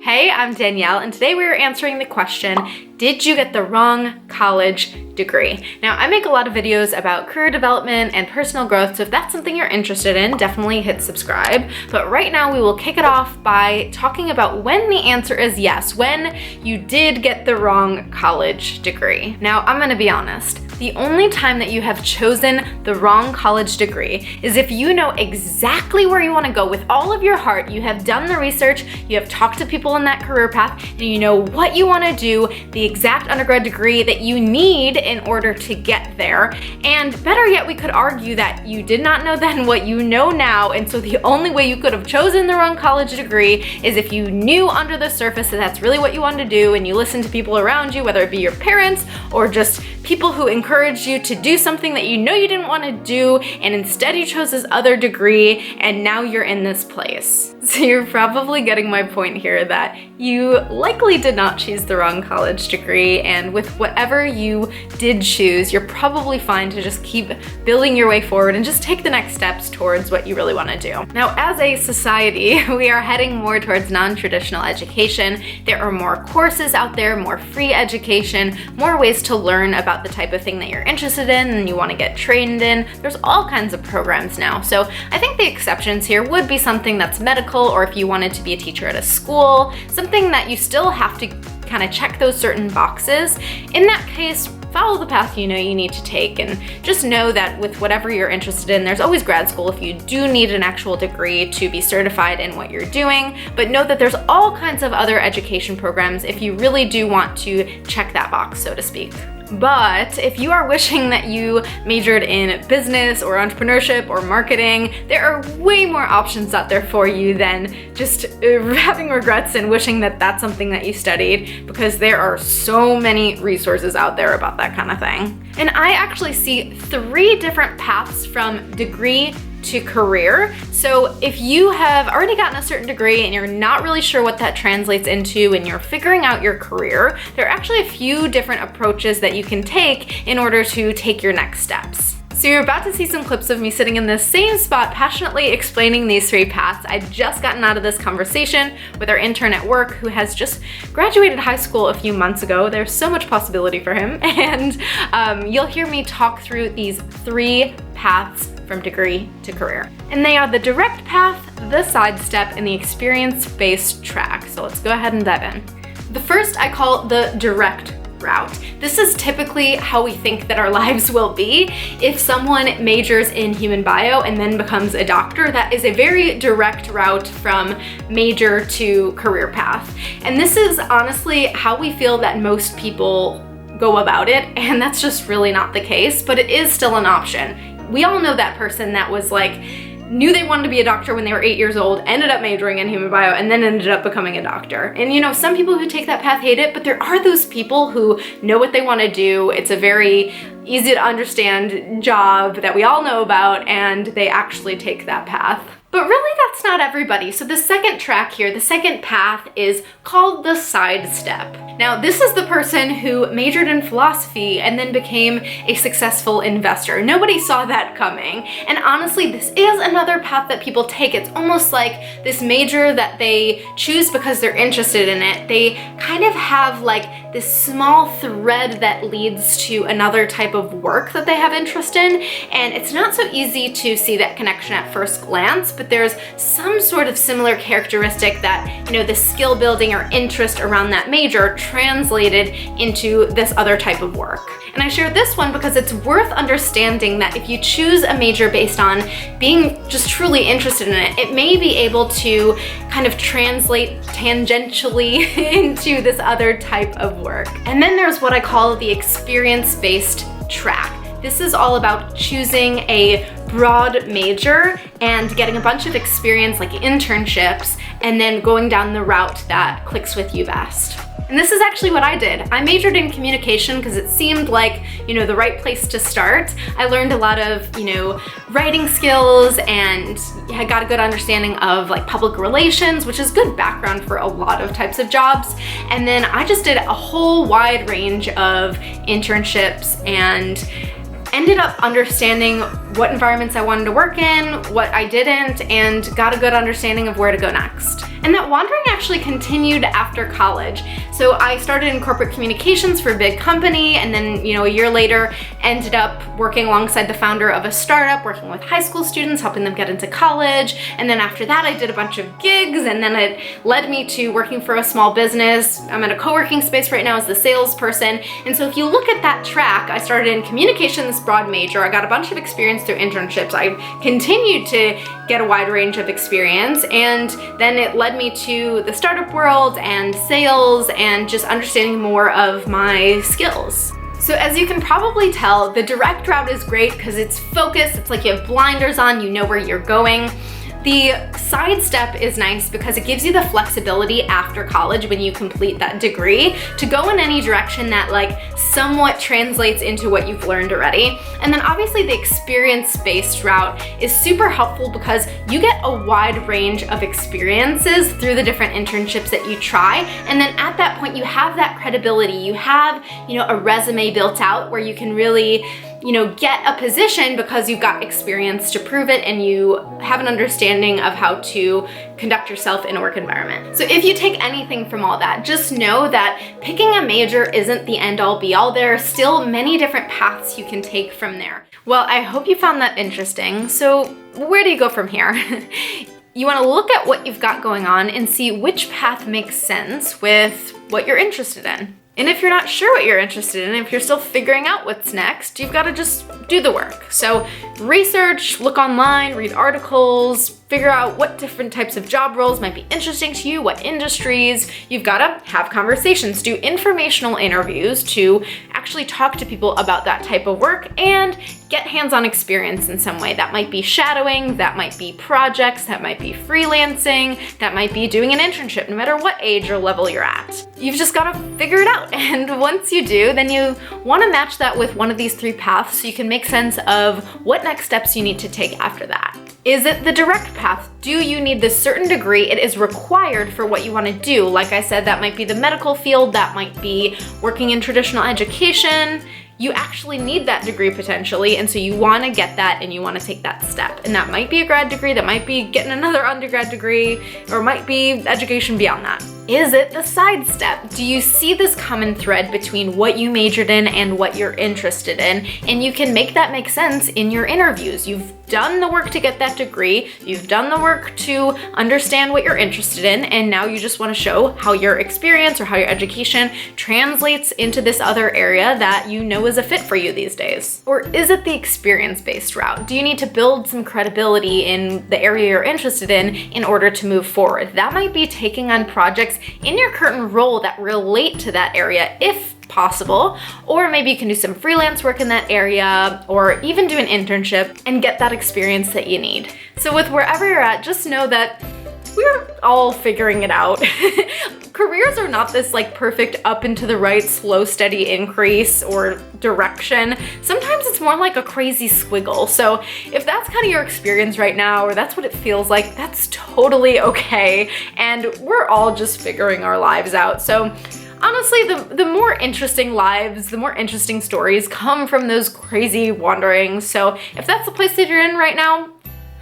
Hey, I'm Danielle, and today we are answering the question, did you get the wrong college degree? Now, I make a lot of videos about career development and personal growth, so if that's something you're interested in, definitely hit subscribe. But right now, we will kick it off by talking about when the answer is yes, when you did get the wrong college degree. Now, I'm gonna be honest. The only time that you have chosen the wrong college degree is if you know exactly where you want to go with all of your heart, you have done the research, you have talked to people in that career path, and you know what you want to do, the exact undergrad degree that you need in order to get there. And better yet, we could argue that you did not know then what you know now, and so the only way you could have chosen the wrong college degree is if you knew under the surface that that's really what you wanted to do, and you listened to people around you, whether it be your parents or just people who encouraged you to do something that you know you didn't want to do, and instead you chose this other degree, and now you're in this place. So you're probably getting my point here that you likely did not choose the wrong college degree, and with whatever you did choose, you're probably fine to just keep building your way forward and just take the next steps towards what you really want to do. Now, as a society, we are heading more towards non-traditional education. There are more courses out there, more free education, more ways to learn about the type of thing that you're interested in and you want to get trained in. There's all kinds of programs now. So I think the exceptions here would be something that's medical, or if you wanted to be a teacher at a school, something that you still have to kind of check those certain boxes. In that case, follow the path you know you need to take, and just know that with whatever you're interested in, there's always grad school if you do need an actual degree to be certified in what you're doing, but know that there's all kinds of other education programs if you really do want to check that box, so to speak. But if you are wishing that you majored in business or entrepreneurship or marketing, there are way more options out there for you than just having regrets and wishing that that's something that you studied, because there are so many resources out there about that kind of thing. And I actually see 3 different paths from degree to career. So if you have already gotten a certain degree and you're not really sure what that translates into and you're figuring out your career, there are actually a few different approaches that you can take in order to take your next steps. So you're about to see some clips of me sitting in the same spot passionately explaining these 3 paths. I'd just gotten out of this conversation with our intern at work who has just graduated high school a few months ago. There's so much possibility for him, and you'll hear me talk through these 3 paths from degree to career. And they are the direct path, the sidestep, and the experience-based track. So let's go ahead and dive in. The first I call the direct route. This is typically how we think that our lives will be. If someone majors in human bio and then becomes a doctor, that is a very direct route from major to career path. And this is honestly how we feel that most people go about it, and that's just really not the case, but it is still an option. We all know that person that was like, knew they wanted to be a doctor when they were 8 years old, ended up majoring in human bio, and then ended up becoming a doctor. And you know, some people who take that path hate it, but there are those people who know what they want to do. It's a very easy to understand job that we all know about, and they actually take that path. But really, that's not everybody. So the second track here, the second path, is called the sidestep. Now, this is the person who majored in philosophy and then became a successful investor. Nobody saw that coming. And honestly, this is another path that people take. It's almost like this major that they choose because they're interested in it. They kind of have like this small thread that leads to another type of work that they have interest in. And it's not so easy to see that connection at first glance, but there's some sort of similar characteristic that, you know, the skill building or interest around that major translated into this other type of work. And I share this one because it's worth understanding that if you choose a major based on being just truly interested in it, it may be able to kind of translate tangentially into this other type of work. And then there's what I call the experience-based track. This is all about choosing a broad major and getting a bunch of experience like internships, and then going down the route that clicks with you best. And this is actually what I did. I majored in communication because it seemed like, you know, the right place to start. I learned a lot of, you know, writing skills, and I got a good understanding of like public relations, which is good background for a lot of types of jobs. And then I just did a whole wide range of internships and ended up understanding what environments I wanted to work in, what I didn't, and got a good understanding of where to go next. And that wandering actually continued after college. So I started in corporate communications for a big company, and then, a year later ended up working alongside the founder of a startup, working with high school students, helping them get into college. And then after that, I did a bunch of gigs, and then it led me to working for a small business. I'm in a co-working space right now as the salesperson. And so if you look at that track, I started in communications, broad major. I got a bunch of experience through internships. I continued to get a wide range of experience, and then it led me to the startup world and sales and just understanding more of my skills. So as you can probably tell, the direct route is great because it's focused, it's like you have blinders on, you know where you're going. The side step is nice because it gives you the flexibility after college when you complete that degree to go in any direction that somewhat translates into what you've learned already. And then obviously the experience-based route is super helpful because you get a wide range of experiences through the different internships that you try. And then at that point you have that credibility, you have, a resume built out where you can really get a position because you've got experience to prove it and you have an understanding of how to conduct yourself in a work environment. So if you take anything from all that, just know that picking a major isn't the end all be all. There are still many different paths you can take from there. Well, I hope you found that interesting. So where do you go from here? You want to look at what you've got going on and see which path makes sense with what you're interested in. And if you're not sure what you're interested in, if you're still figuring out what's next, you've got to just do the work. So research, look online, read articles, figure out what different types of job roles might be interesting to you, what industries. You've got to have conversations, do informational interviews to actually talk to people about that type of work and get hands-on experience in some way. That might be shadowing, that might be projects, that might be freelancing, that might be doing an internship, no matter what age or level you're at. You've just got to figure it out. And once you do, then you want to match that with one of these three paths so you can make sense of what next steps you need to take after that. Is it the direct path? Do you need this certain degree? It is required for what you want to do. Like I said, that might be the medical field, that might be working in traditional education. You actually need that degree potentially, and so you want to get that and you want to take that step. And that might be a grad degree, that might be getting another undergrad degree, or might be education beyond that. Is it the side step? Do you see this common thread between what you majored in and what you're interested in? And you can make that make sense in your interviews. You've done the work to get that degree, you've done the work to understand what you're interested in, and now you just want to show how your experience or how your education translates into this other area that you know is a fit for you these days. Or is it the experience-based route? Do you need to build some credibility in the area you're interested in order to move forward? That might be taking on projects in your current role that relate to that area if possible, or maybe you can do some freelance work in that area or even do an internship and get that experience that you need. So with wherever you're at, just know that we're all figuring it out. Careers are not this perfect up and to the right, slow, steady increase or direction. Sometimes it's more like a crazy squiggle. So if that's kind of your experience right now, or that's what it feels like, that's totally okay. And we're all just figuring our lives out. So honestly, the more interesting lives, the more interesting stories come from those crazy wanderings. So if that's the place that you're in right now,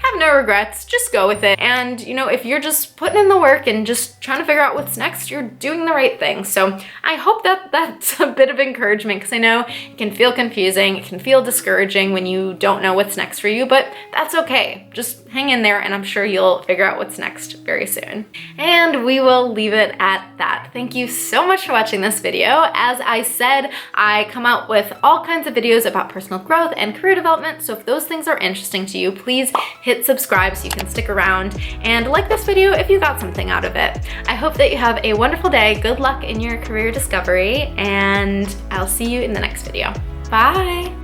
have no regrets, just go with it. And if you're just putting in the work and just trying to figure out what's next, you're doing the right thing. So I hope that that's a bit of encouragement, because I know it can feel confusing, it can feel discouraging when you don't know what's next for you, but that's okay. Just hang in there and I'm sure you'll figure out what's next very soon. And we will leave it at that. Thank you so much for watching this video. As I said, I come out with all kinds of videos about personal growth and career development, so if those things are interesting to you, please hit subscribe so you can stick around, and like this video if you got something out of it. I hope that you have a wonderful day. Good luck in your career discovery, and I'll see you in the next video. Bye!